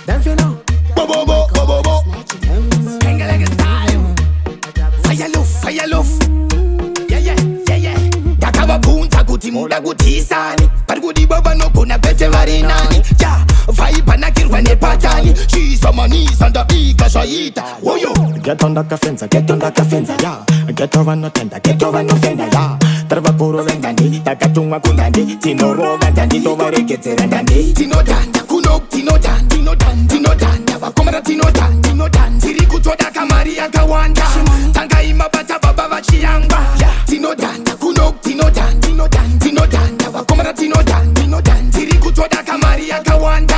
Them you know. Bo bo bo bo bo bo. Kengelega style. Fire loof. Yeah. Dakava punta kuti muda kutisani. Parikudi baba no kuna pete varinani. Ja, vibe nakirwa nepatani. She's on my knees and the big shaita. Woyo. Get on the fence, yeah. Get over no tender, get over no fender, yeah. Trava kuru vendandi, takatungwa kundandi. Tino roga dandi, tovare keterandandi. Tino danda, kuno, tino danda. Wakomara tino danda. Tiri kutoda kamari yakawanda. Tanga ima bata baba vachianga. Tino danda, kuno, tino danda. Wakomara tino danda. Tiri kutoda kamari yakawanda.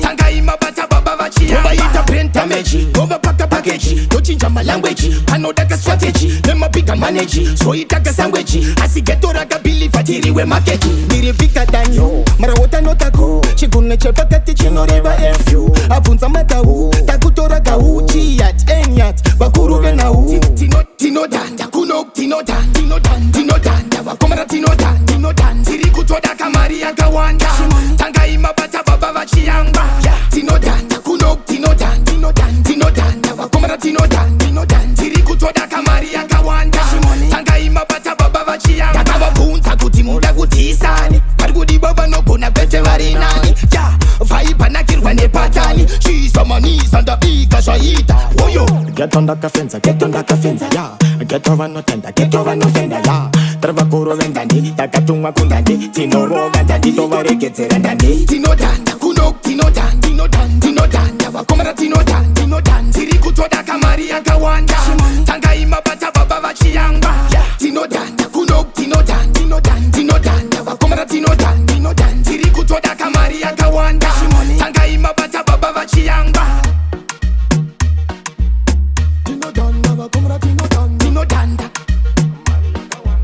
Tanga ima bata baba vachianga. Over ita prenta mechi, over paka package. Don't change my language, I know that a strategy. Them a bigger manage, so it like a sandwich. Asi geto raga bili fatiri we market. Niri bigger than you, mara wota no tako. Chikune chepa kati chino reva F you. Apunza mata u, takutora ka u. Chiat, enyat, bakuru vena u. Tino danda, kuno, tino danda. Wakomara tino danda. Tiri kutoda kamari yakawanda. Tanga ima bata baba vachianga. Tino danda, kuno, tino danda. Wakomara tino danda. Tiri kutoda kamari yakawanda. Tanga ima bata baba vachianga. Takava punta kuti muda kutisani. Parikudi baba no kuna pete varinani. Vibe nakirwa nepatani. She's on my knees and the big shaita. Woyo. Get on the fence, yeah. Get over no tender, get over no fender, yeah. Trava kuru vendandi, takatungwa kundandi. Tino roga dandi, tovare keterandandi. Tino danda, kuno, tino danda. Wakomara tino danda. Tiri kutoda kamari yakawanda. Tanga ima bata baba vachianga. Tino danda, kuno, tino danda. Wakomara tino danda. Tiri kutoda kamari yakawanda. Tanga ima bata baba vachianga. Tino danda, wakomara tino danda.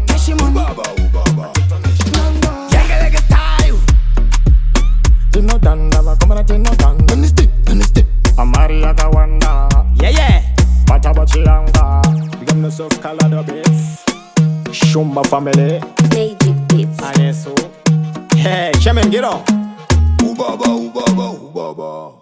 Cash money. Kengelega style. Tino danda, wakomara tino danda. Let me stick. Amari yakawanda. Yeah. Bata bachianga. Begin the soft color the beats. Shumba family. Magic Beats. Anesu. Hey, Shaman, get on. Ubaba.